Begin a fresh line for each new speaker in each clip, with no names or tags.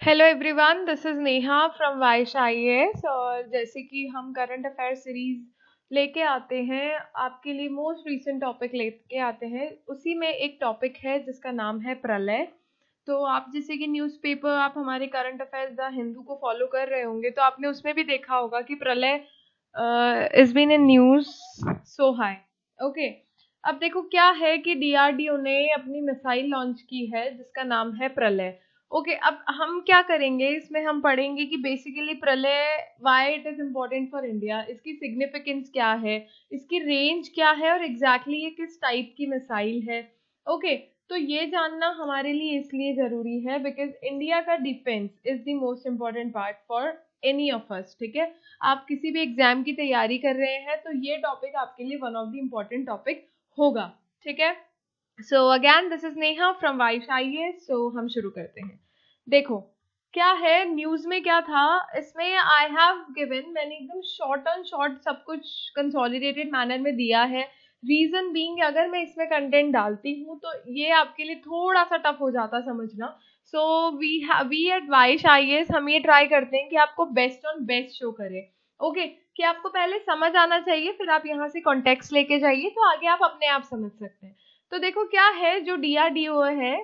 Hello everyone, this is Neha from Wish IAS. और जैसे कि हम करंट अफेयर सीरीज लेके आते हैं, आपके लिए मोस्ट रीसेंट टॉपिक लेके आते हैं। उसी में एक टॉपिक है जिसका नाम है प्रलय। तो आप जैसे कि न्यूज़पेपर, आप हमारे करंट अफेयर्स द हिंदू को फॉलो कर रहे होंगे, तो आपने उसमें भी देखा होगा कि Pralay is been in news so high. Okay, अब देखो क्या है कि डीआरडीओ ने अपनी मिसाइल लॉन्च की है जिसका नाम है प्रलय। ओके, अब हम क्या करेंगे, इसमें हम पढ़ेंगे कि बेसिकली प्रलय why it is important for India, इसकी सिग्निफिकेंस क्या है, इसकी रेंज क्या है और एग्जैक्टली ये किस टाइप की मिसाइल है। ओके, तो ये जानना हमारे लिए इसलिए जरूरी है बिकॉज इंडिया का defence is the most important part for any of us. ठीक है, आप किसी भी एग्जाम की तैयारी कर रहे हैं तो ये टॉपिक आपके लिए one of the important topic होगा। ठीक है, so again this is Neha from Wish IAS. So हम शुरू करते हैं। देखो क्या है, न्यूज में क्या था, इसमें आई हैव गिवन, मैंने एकदम शॉर्ट ऑन शॉर्ट सब कुछ कंसोलिडेटेड मैनर में दिया है। रीजन बीइंग, अगर मैं इसमें कंटेंट डालती हूँ तो ये आपके लिए थोड़ा सा टफ हो जाता समझना। सो वी एट वाइश आईएएस हम ये ट्राई करते हैं कि आपको बेस्ट ऑन बेस्ट शो करें। ओके, कि आपको पहले समझ आना चाहिए, फिर आप यहाँ से कॉन्टेक्स्ट लेके जाइए तो आगे आप अपने आप समझ सकते हैं। तो देखो क्या है, जो डीआरडीओ है,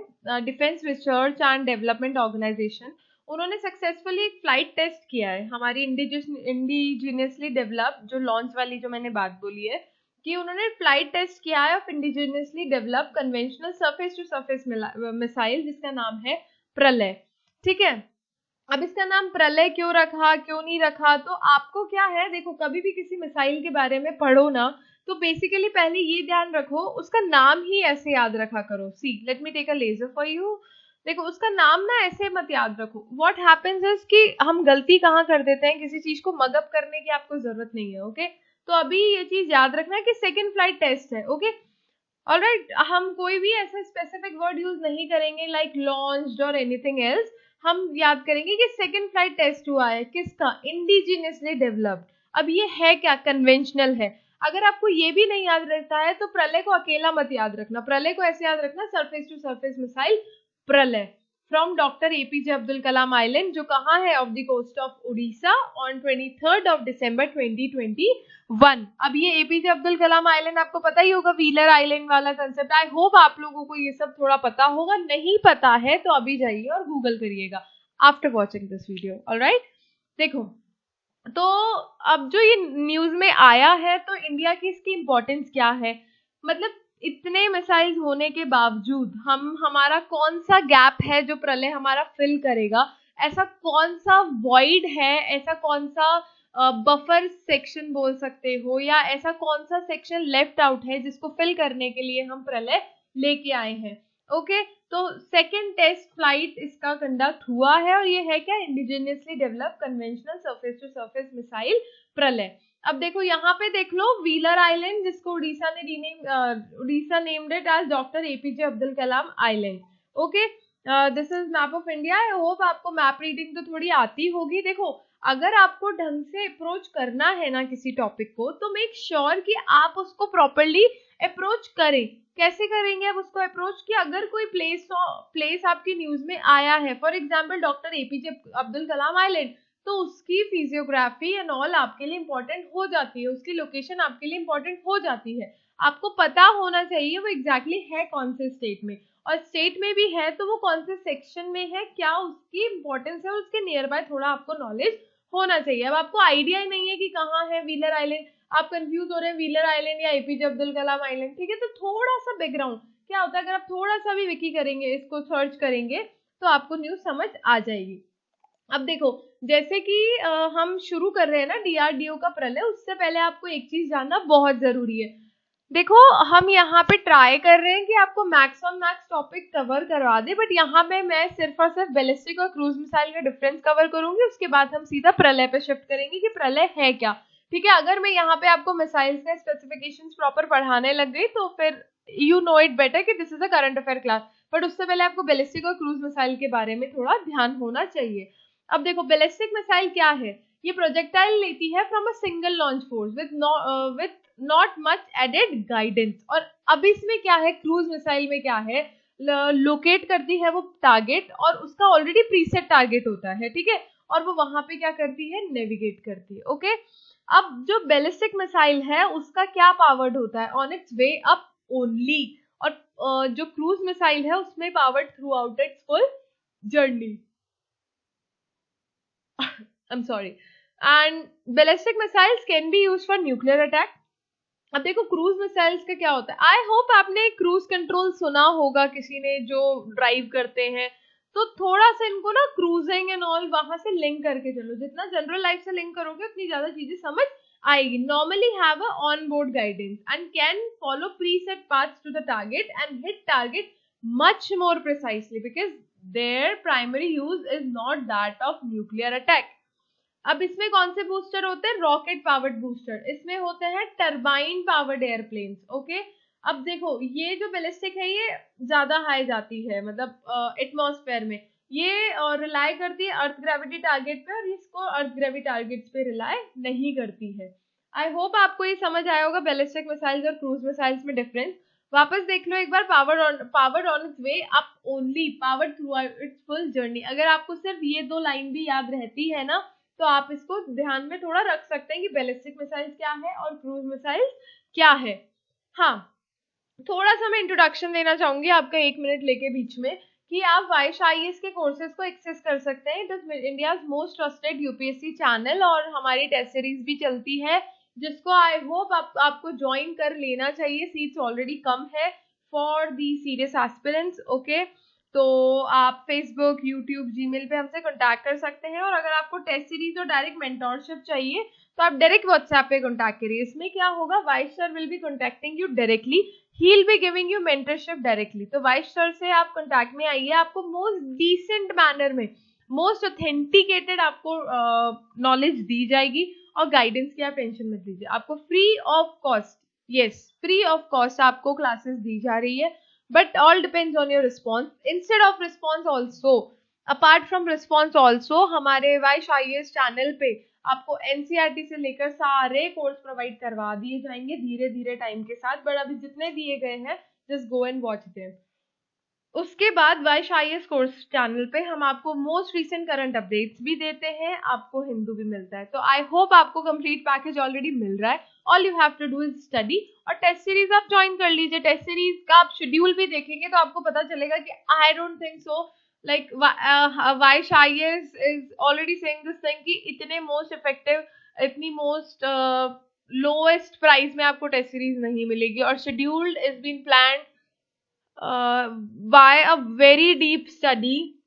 defence research and development organisation, उन्होंने सक्सेसफुली एक फ्लाइट टेस्ट किया है हमारी इंडिजिनियसली डेवलप, जो लॉन्च वाली जो मैंने बात बोली है, कि उन्होंने फ्लाइट टेस्ट किया है of indigenously develop conventional surface to surface missile जिसका नाम है प्रलय। ठीक है, अब इसका नाम प्रलय क्यों रखा, क्यों नहीं रखा, तो आपको क्या है, देखो कभी भी किसी मिसाइल के बारे में पढ़ो ना, तो बेसिकली पहले ये ध्यान रखो उसका नाम ही ऐसे याद रखा करो। See let me take a ledger for you. देखो उसका नाम ना ऐसे मत याद रखो। व्हाट हैपेंस इज कि हम गलती कहाँ कर देते हैं, किसी चीज को मगअप करने की आपको जरूरत नहीं है। ओके, तो अभी ये चीज याद रखना है कि सेकेंड फ्लाइट टेस्ट है। ओके, ऑलराइट, हम कोई भी ऐसा स्पेसिफिक वर्ड यूज नहीं करेंगे लाइक लॉन्च्ड और एनीथिंग एल्स। हम याद करेंगे कि सेकेंड फ्लाइट टेस्ट हुआ है किसका, इंडिजिनियसली डेवलप्ड। अब ये है क्या, कन्वेंशनल है। अगर आपको ये भी नहीं याद रहता है तो प्रलय को अकेला मत याद रखना, प्रलय को ऐसे याद रखना, surface to surface missile Pralay from doctor APJ Abdul Kalam island, जो कहाँ है, off the coast of Orissa, on 23rd of December 2021। अब ये एपीजे अब्दुल कलाम आइलैंड आपको पता ही होगा, व्हीलर आइलैंड वाला कंसेप्ट। आई होप आप लोगों को ये सब थोड़ा पता होगा, नहीं पता है तो अभी जाइए और गूगल करिएगा after watching this video. Alright, देखो तो अब जो ये न्यूज में आया है, तो इंडिया की इसकी इंपॉर्टेंस क्या है, मतलब इतने मिसाइल्स होने के बावजूद हमारा कौन सा गैप है जो प्रलय हमारा फिल करेगा, ऐसा कौन सा वॉइड है, ऐसा कौन सा बफर सेक्शन बोल सकते हो, या ऐसा कौन सा सेक्शन लेफ्ट आउट है जिसको फिल करने के लिए हम प्रलय लेके आए हैं। ओके, तो सेकेंड टेस्ट फ्लाइट इसका कंडक्ट हुआ है और ये है क्या, indigenously develop conventional surface to surface missile Pralay. अब देखो यहाँ पे देख लो, व्हीलर आइलैंड जिसको Orissa named it as doctor APJ Abdul Kalam island. Okay, this is map of India. I hope आपको मैप रीडिंग तो थोड़ी आती होगी। देखो अगर आपको ढंग से अप्रोच करना है ना किसी टॉपिक को, तो मेक श्योर कि आप उसको प्रॉपरली अप्रोच करें। कैसे करेंगे आप उसको अप्रोच, कि अगर कोई प्लेस आपकी न्यूज में आया है, for example doctor APJ Abdul Kalam island, तो उसकी फिजियोग्राफी एंड ऑल आपके लिए इंपॉर्टेंट हो जाती है, उसकी लोकेशन आपके लिए इंपॉर्टेंट हो जाती है। आपको पता होना चाहिए वो एग्जैक्टली है कौन से स्टेट में, और स्टेट में भी है तो वो कौन से सेक्शन में है, क्या उसकी इंपॉर्टेंस है, और उसके नियर बाय थोड़ा आपको नॉलेज होना चाहिए। अब आपको आइडिया ही नहीं है कि कहाँ है व्हीलर आइलैंड, आप कंफ्यूज हो रहे हैं व्हीलर आइलैंड या एपीजे अब्दुल कलाम आइलैंड, ठीक है, तो थोड़ा सा बैकग्राउंड क्या होता है, अगर आप थोड़ा सा भी विकी करेंगे, इसको सर्च करेंगे, तो आपको न्यूज समझ आ जाएगी। अब देखो जैसे कि हम शुरू कर रहे हैं ना डीआरडीओ का प्रलय, उससे पहले आपको एक चीज जानना बहुत जरूरी है। देखो हम यहाँ पे ट्राई कर रहे हैं कि आपको max on max topic cover करवा दे, बट यहाँ पे मैं सिर्फ और सिर्फ बैलिस्टिक और क्रूज मिसाइल का डिफरेंस कवर करूंगी, उसके बाद हम सीधा प्रलय पे शिफ्ट करेंगे कि प्रलय है क्या। ठीक है, अगर मैं यहाँ पे आपको मिसाइल्स का स्पेसिफिकेशंस प्रॉपर पढ़ाने लग गई तो फिर यू नो इट बेटर कि this is a current affair class, but उससे पहले आपको बैलिस्टिक और क्रूज मिसाइल के बारे में थोड़ा ध्यान होना चाहिए। अब देखो बैलिस्टिक मिसाइल क्या है, ये प्रोजेक्टाइल लेती है from a single launch force with not much aided guidance. और अब इसमें क्या है, क्रूज मिसाइल में क्या है, लोकेट करती है वो टारगेट, और उसका ऑलरेडी प्रीसेट टारगेट होता है, ठीक है, और वो वहां पे क्या करती है, नेविगेट करती है। ओके, अब जो बैलिस्टिक मिसाइल है उसका क्या पावर्ड होता है, on its way up only, और जो क्रूज मिसाइल है उसमें powered through out it's full journey. I'm sorry. And ballistic missiles can be used for nuclear attack. अब देखो क्रूज मिसाइल्स का क्या होता है, आई होप आपने क्रूज कंट्रोल सुना होगा किसी ने जो ड्राइव करते हैं, तो थोड़ा सा इनको ना क्रूजिंग एंड ऑल वहां से लिंक करके चलो, जितना जनरल लाइफ से लिंक करोगे उतनी ज्यादा चीजें समझ आएगी। Normally have a on board guidance and can follow preset paths to the target and hit target much more precisely because their primary use is not that of nuclear attack. अब इसमें कौन से बूस्टर होते हैं, rocket powered booster, इसमें होते हैं turbine powered airplanes. Okay, अब देखो ये जो बैलिस्टिक है ये ज्यादा हाई जाती है, मतलब एटमॉस्फेयर में, ये रिलाई करती है अर्थ ग्रेविटी टारगेट पे, और इसको अर्थ ग्रेविटी टारगेट्स पे रिलाई नहीं करती है। आई होप आपको ये समझ आया होगा बैलिस्टिक मिसाइल्स और क्रूज मिसाइल्स में डिफरेंस। वापस देख लो एक बार, powered on its way up only, powered through its full journey. अगर आपको सिर्फ ये दो लाइन भी याद रहती है ना, तो आप इसको ध्यान में थोड़ा रख सकते हैं कि बैलिस्टिक मिसाइल्स क्या है और क्रूज मिसाइल्स क्या है। हाँ, थोड़ा सा मैं इंट्रोडक्शन देना चाहूंगी आपका 1 मिनट लेके बीच में, कि आप वाइश आईएएस के कोर्सेज को एक्सेस कर सकते हैं। It is India's most trusted UPSC channel, और हमारी टेस्ट सीरीज भी चलती है, जिसको आई होप आपको ज्वाइन कर लेना चाहिए। सीट्स ऑलरेडी कम है for the serious aspirants. Okay, तो आप फेसबुक, यूट्यूब, जीमेल पे हमसे कांटेक्ट कर सकते हैं, और अगर आपको टेस्ट सीरीज और डायरेक्ट मेंटोरशिप चाहिए तो आप डायरेक्ट व्हाट्सएप पे कांटेक्ट करिए। इसमें क्या होगा, vice sir will be contacting you directly, he will be giving you mentorship directly. तो वाइस सर से आप कांटेक्ट में आइए, आपको मोस्ट डिसेंट मैनर में, मोस्ट ऑथेंटिकेटेड आपको नॉलेज दी जाएगी, और गाइडेंस की आप टेंशन मत लीजिए, आपको free of cost, yes free of cost आपको क्लासेस दी जा रही है। But all depends on your response, instead of response also, apart from response also, हमारे वाइश आईएएस चैनल पे आपको एनसीईआरटी से लेकर सारे कोर्स प्रोवाइड करवा दिए जाएंगे धीरे धीरे टाइम के साथ, बट अभी जितने दिए गए हैं just go and watch them. उसके बाद वाइश आईएएस कोर्स चैनल पे हम आपको मोस्ट रीसेंट करंट अपडेट्स भी देते हैं, आपको हिंदू भी मिलता है। तो आई होप आपको कंप्लीट पैकेज ऑलरेडी मिल रहा है, all you have to do is study, और टेस्ट सीरीज आप ज्वाइन कर लीजिए। टेस्ट सीरीज का आप शेड्यूल भी देखेंगे तो आपको पता चलेगा कि I don't think so like Wish IAS is already saying this thing कि इतने मोस्ट इफेक्टिव, इतनी मोस्ट लोएस्ट प्राइस में आपको टेस्ट सीरीज नहीं मिलेगी, और scheduled is been planned by a very deep study,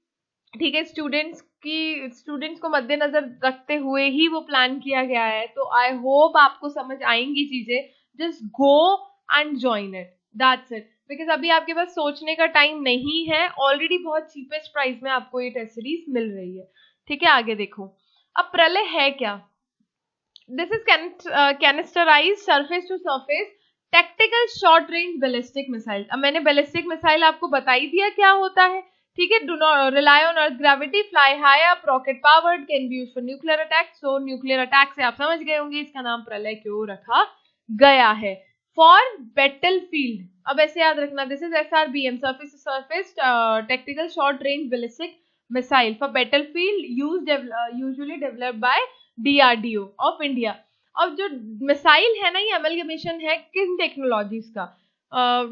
ठीक है, स्टूडेंट्स को मद्देनजर रखते हुए ही वो प्लान किया गया है। तो आई होप आपको समझ आएंगी चीजें, just go and join it, that's it, because अभी आपके पास सोचने का टाइम नहीं है, ऑलरेडी बहुत चीपेस्ट प्राइस में आपको ये टेस्ट सीरीज मिल रही है। ठीक है, आगे देखो, अब प्रलय है क्या, this is canisterised surface to surface tactical short range ballistic missile. अब मैंने बैलिस्टिक मिसाइल आपको बता ही दिया क्या होता है, ठीक है, do not rely on earth gravity, fly high up, rocket powered, can be used for nuclear attack. So nuclear attack से आप समझ गए होंगे इसका नाम प्रलय क्यों रखा गया है। फॉर बैटलफील्ड, अब ऐसे याद रखना, this is SRBM, surface to surface tactical short range ballistic missile for battlefield, usually developed by DRDO of India. अब जो मिसाइल है ना, ये अमलगमेशन है किन टेक्नोलॉजीज का,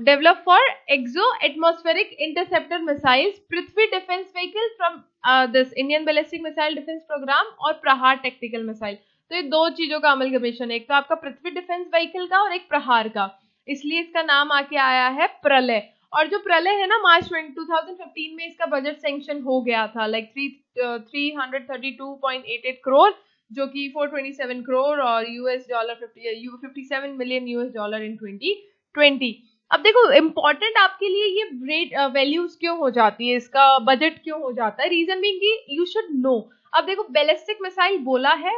develop for exo atmospheric interceptor missiles, Prithvi defence vehicle from this Indian ballistic missile defence programme, और Prahaar tactical missile. तो ये दो चीजों का अमलगमेशन है, एक तो आपका पृथ्वी डिफेंस व्हीकल का और एक प्रहार का, इसलिए इसका नाम आके आया है प्रलय। और जो प्रलय है ना, मार्च 2015 में इसका बजट सैंक्शन हो गया था, लाइक 332.88 करोड़, जो कि 427 करोड़ और $57 मिलियन इन 2020। अब देखो इम्पोर्टेंट आपके लिए ये रेट वैल्यूज क्यों हो जाती है, इसका बजट क्यों हो जाता है, रीजन बीइंग कि यू शुड नो। अब देखो बैलिस्टिक मिसाइल बोला है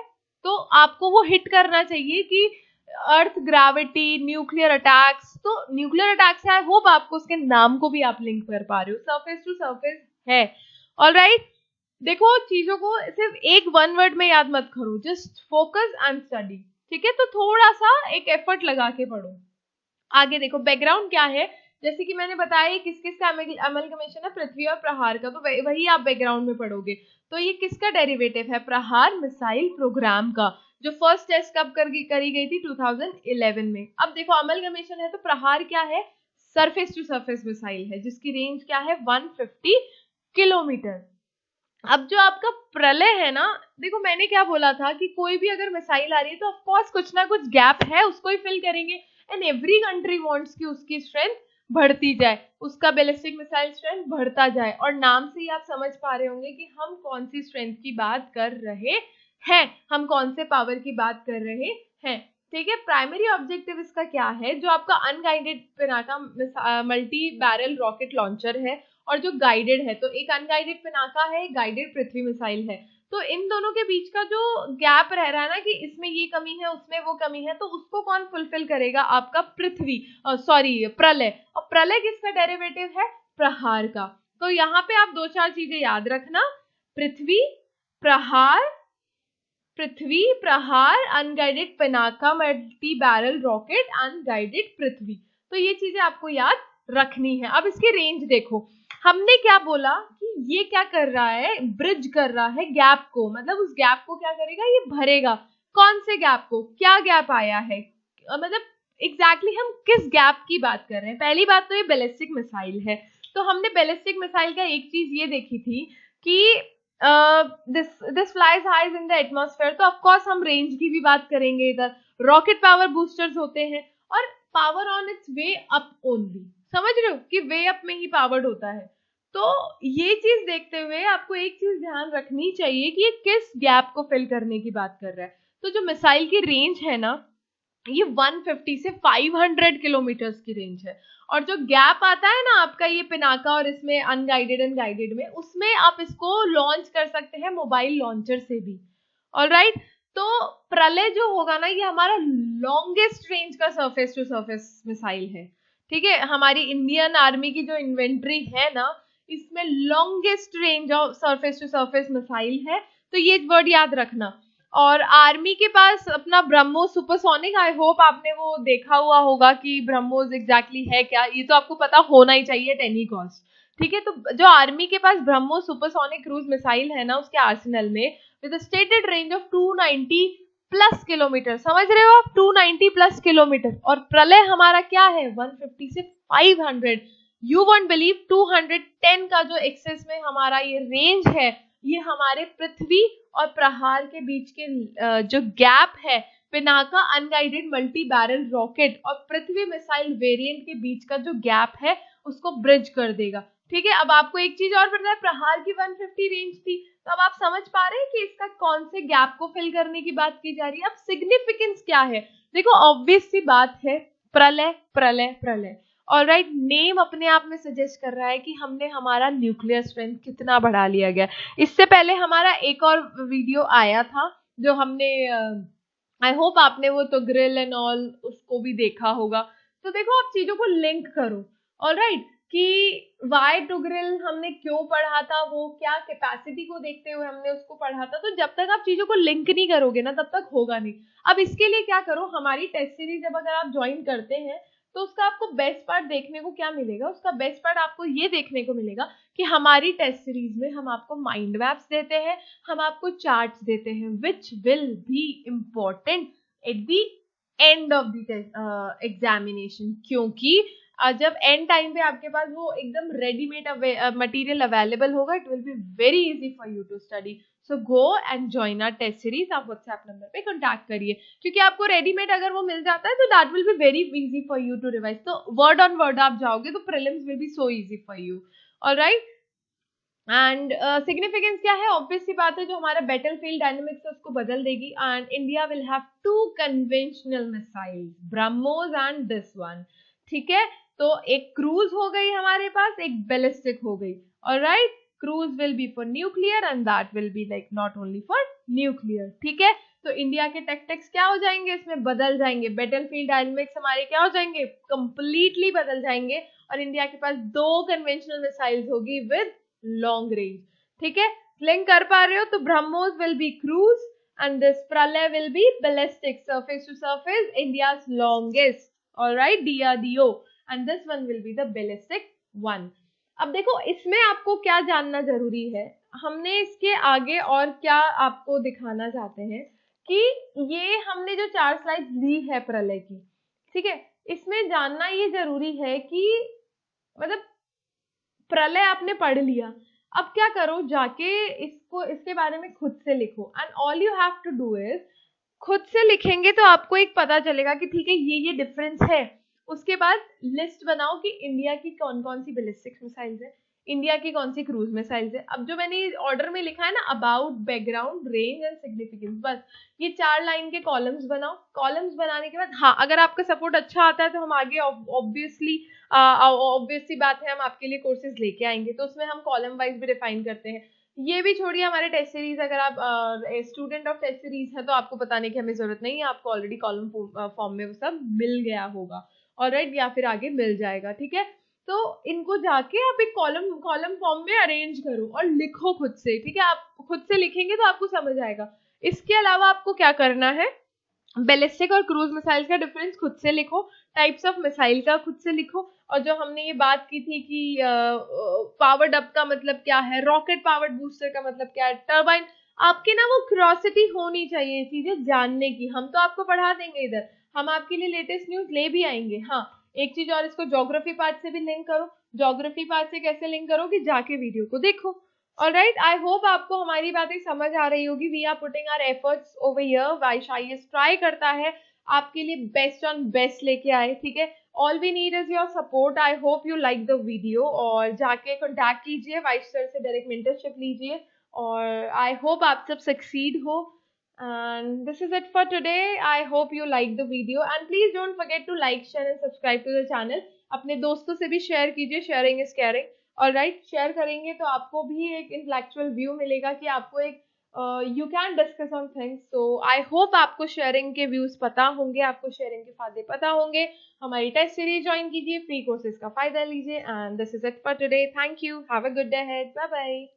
तो आपको वो हिट करना चाहिए कि अर्थ ग्रेविटी, न्यूक्लियर अटैक्स, तो न्यूक्लियर अटैक से आई होप आपको उसके नाम को भी आप लिंक कर पा रहे हो, सरफेस टू सरफेस है। ऑलराइट, देखो चीजों को सिर्फ एक वन वर्ड में याद मत करो, जस्ट फोकस एंड स्टडी, ठीक है, तो थोड़ा सा एक एफर्ट लगा के पढ़ो। आगे देखो बैकग्राउंड क्या है, जैसे कि मैंने बताया ये किस किस का अमलगमेशन है, पृथ्वी और प्रहार का, तो वही आप बैकग्राउंड में पढ़ोगे। तो ये किसका डेरिवेटिव है, प्रहार मिसाइल प्रोग्राम का, जो फर्स्ट टेस्ट कब करी गई थी, 2011 में। अब देखो अमलगमेशन है तो प्रहार क्या है, सरफेस टू सरफेस मिसाइल है जिसकी रेंज क्या है, 150 किलोमीटर। अब जो आपका प्रलय है ना, देखो मैंने क्या बोला था कि कोई भी अगर मिसाइल आ रही है तो ऑफ कोर्स कुछ ना कुछ गैप है, उसको ही फिल करेंगे। एंड एवरी कंट्री वांट्स कि उसकी स्ट्रेंथ बढ़ती जाए, उसका बैलिस्टिक मिसाइल स्ट्रेंथ बढ़ता जाए। और नाम से ही आप समझ पा रहे होंगे कि हम कौन सी स्ट्रेंथ की बात कर रहे हैं, हम कौन से पावर की बात कर रहे हैं। ठीक है, प्राइमरी ऑब्जेक्टिव इसका क्या है, जो आपका unguided Pinaka multi barrel rocket launcher है और जो गाइडेड है, तो एक अनगाइडेड पिनाका है, एक गाइडेड पृथ्वी मिसाइल है। तो इन दोनों के बीच का जो गैप रह रहा है ना कि इसमें ये कमी है उसमें वो कमी है, तो उसको कौन फुलफिल करेगा, आपका पृथ्वी प्रलय। और प्रलय किसका डेरिवेटिव है, प्रहार का। तो यहाँ पे आप 2-4 चीजें याद रखना, Prithvi Prahar unguided Pinaka multi barrel rocket unguided Prithvi, तो ये चीजें आपको याद रखनी है। अब इसकी रेंज देखो, हमने क्या बोला कि ये क्या कर रहा है, ब्रिज कर रहा है गैप को, मतलब उस गैप को क्या करेगा, ये भरेगा। कौन से गैप को, क्या गैप आया है, मतलब एग्जैक्टली हम किस गैप की बात कर रहे हैं। पहली बात तो ये बैलिस्टिक मिसाइल है, तो हमने बैलिस्टिक मिसाइल का एक चीज ये देखी थी कि this flies highs in the atmosphere, तो ऑफ कोर्स हम रेंज की भी बात करेंगे। इधर रॉकेट पावर बूस्टर्स होते हैं और power on its way up only, समझ रहे हो कि वे अप में ही पावर्ड होता है। तो ये चीज देखते हुए आपको एक चीज ध्यान रखनी चाहिए कि ये किस गैप को फिल करने की बात कर रहा है। तो जो मिसाइल की रेंज है ना, ये 150 से 500 किलोमीटर्स की रेंज है। और जो गैप आता है ना आपका ये पिनाका और इसमें अनगाइडेड में, उसमें आप इसको लॉन्च कर सकते हैं मोबाइल लॉन्चर से भी। ऑलराइट, तो प्रलय जो होगा ना, ये हमारा लॉन्गेस्ट रेंज का सरफेस टू सरफेस मिसाइल है। ठीक है, हमारी इंडियन आर्मी की जो इन्वेंट्री है ना, इसमें longest range of surface to surface missile है, तो ये वर्ड याद रखना। और आर्मी के पास अपना ब्रह्मोस सुपरसोनिक, आई होप आपने वो देखा हुआ होगा कि ब्रह्मोस एग्जैक्टली है क्या, ये तो आपको पता होना ही चाहिए एट एनी कॉस्ट। ठीक है, तो जो आर्मी के पास ब्रह्मोस सुपरसोनिक क्रूज मिसाइल है ना, उसके आर्सेनल में with stated range of 290 plus kilometre, समझ रहे हो आप, 290 प्लस किलोमीटर। और प्रलय हमारा क्या है, 150 से 500। यू वोंट बिलीव 210 का जो एक्सेस में हमारा ये रेंज है, ये हमारे पृथ्वी और प्रहार के बीच के जो गैप है, Pinaka unguided multi barrel rocket और पृथ्वी मिसाइल वेरिएंट के बीच का जो गैप है, उसको ब्रिज कर देगा। ठीक है, अब आपको एक चीज और पता है, प्रहार की 150 रेंज थी, तो अब आप समझ पा रहे हैं कि इसका कौन से गैप को फिल करने की बात की जा रही है। अब सिग्निफिकेंस क्या है, देखो ऑब्वियस सी बात है, प्रलय प्रलय प्रलय। ऑलराइट, नेम अपने आप में सजेस्ट कर रहा है कि हमने हमारा न्यूक्लियर स्ट्रेंथ कितना बढ़ा लिया गया। इससे पहले हमारा एक और वीडियो आया था जो हमने, आई होप आपने वो तो ग्रिल एंड ऑल उसको भी देखा होगा। तो देखो आप चीजों को लिंक करो, ऑलराइट, कि वाई टू ग्रिल हमने क्यों पढ़ा था, वो क्या कैपेसिटी को देखते हुए हमने उसको पढ़ा था। तो जब तक आप चीजों को लिंक नहीं करोगे ना, तब तक होगा नहीं। अब इसके लिए क्या करो, हमारी टेस्ट सीरीज जब अगर आप ज्वाइन करते हैं तो उसका आपको बेस्ट पार्ट देखने को क्या मिलेगा, उसका बेस्ट पार्ट आपको ये देखने को मिलेगा कि हमारी टेस्ट सीरीज में हम आपको माइंड मैप्स देते हैं, हम आपको चार्ट्स देते हैं, which will be important at the end of the examination. क्योंकि जब एंड टाइम पे आपके पास वो एकदम रेडीमेड मटेरियल अवेलेबल होगा, it will be very easy for you to study. So go and join our test series. आप WhatsApp number पे कॉन्टैक्ट करिए, क्योंकि आपको रेडीमेड अगर वो मिल जाता है तो that will be very easy for you to revise. तो वर्ड ऑन वर्ड आप जाओगे तो prelims will be so easy for you. Alright, and significance क्या है, ऑब्वियस सी बात है, जो हमारा बैटलफील्ड डायनेमिक्स है उसको बदल देगी। And India will have 2 conventional missiles, BrahMos and this one. ठीक है, तो एक क्रूज हो गई हमारे पास, एक बैलिस्टिक हो गई। Alright, cruise will be for nuclear and that will be like not only for nuclear. ठीक है, तो इंडिया के टैक्टिक्स क्या हो जाएंगे, इसमें बदल जाएंगे, बैटलफील्ड डायनेमिक्स हमारे क्या हो जाएंगे, कंप्लीटली बदल जाएंगे। और इंडिया के पास 2 कन्वेंशनल मिसाइल्स होगी विद लॉन्ग रेंज। ठीक है, लिंक कर पा रहे हो, तो BrahMos will be cruise and this pralay will be ballistic, surface to surface, India's longest, all right, DRDO, and this one will be the ballistic one. अब देखो इसमें आपको क्या जानना जरूरी है, हमने इसके आगे और क्या आपको दिखाना चाहते हैं कि ये हमने जो 4 स्लाइड्स ली है प्रलय की, ठीक है, इसमें जानना ये जरूरी है कि मतलब प्रलय आपने पढ़ लिया, अब क्या करो, जाके इसके बारे में खुद से लिखो, and all you have to do is, खुद से लिखेंगे तो आपको एक पता चलेगा कि ठीक है ये डिफरेंस है। उसके बाद लिस्ट बनाओ कि इंडिया की कौन कौन सी बैलिस्टिक मिसाइल्स है, इंडिया की कौन सी क्रूज मिसाइल्स है। अब जो मैंने ऑर्डर में लिखा है ना, about, background, range and significance, बस ये 4 लाइन के कॉलम्स बनाओ। कॉलम्स बनाने के बाद हाँ, अगर आपका सपोर्ट अच्छा आता है तो हम आगे ऑब्वियसली बात है, हम आपके लिए कोर्सेज लेके आएंगे, तो उसमें हम कॉलम वाइज भी डिफाइन करते हैं। ये भी छोड़िए, हमारे टेस्ट सीरीज, अगर आप स्टूडेंट ऑफ टेस्ट सीरीज है तो आपको बताने की हमें जरूरत नहीं है, आपको ऑलरेडी कॉलम फॉर्म में वो सब मिल गया होगा, ऑलराइट, या फिर आगे मिल जाएगा, ठीक है। तो इनको जाके आप एक कॉलम फॉर्म में अरेंज करो और लिखो खुद से, ठीक है, आप खुद से लिखेंगे तो आपको समझ आएगा। इसके अलावा आपको क्या करना है, बैलिस्टिक और क्रूज मिसाइल का डिफरेंस खुद से लिखो, टाइप्स ऑफ मिसाइल का खुद से लिखो, और जो हमने ये बात की थी कि पावर्ड अप का मतलब क्या है, रॉकेट पावर्ड बूस्टर का मतलब क्या है, टर्बाइन, आपके ना वो क्यूरियोसिटी होनी चाहिए चीजें जानने की। हम तो आपको पढ़ा देंगे इधर, हम आपके लिए लेटेस्ट न्यूज ले भी आएंगे। हाँ, एक चीज और, इसको ज्योग्राफी पार्ट से भी लिंक करो। ज्योग्राफी पार्ट से कैसे लिंक करो कि जाके वीडियो को देखो। ऑलराइट, आई होप आपको हमारी बातें समझ आ रही होगी। We are putting our efforts over here, Wish try करता है आपके लिए बेस्ट ऑन बेस्ट लेके आए, ठीक है। All we need is your support. I hope you like the video, और जाके कॉन्टैक्ट कीजिए, वाइश सर से डायरेक्ट मेंटरशिप लीजिए, और आई होप आप सब सक्सीड हो। And this is it for today. I hope you like the video, and please don't forget to like, share and subscribe to the channel. अपने दोस्तों से भी शेयर कीजिए, sharing is caring. Alright, share करेंगे तो आपको भी एक इंटेलेक्चुअल व्यू मिलेगा कि आपको एक you can discuss on things. So I hope आपको शेयरिंग के व्यूज पता होंगे, आपको शेयरिंग के फायदे पता होंगे। हमारी टेस्ट सीरीज ज्वाइन कीजिए, फ्री कोर्सेज का फायदा लीजिए, and this is it for today. Thank you, have a good day ahead, bye bye.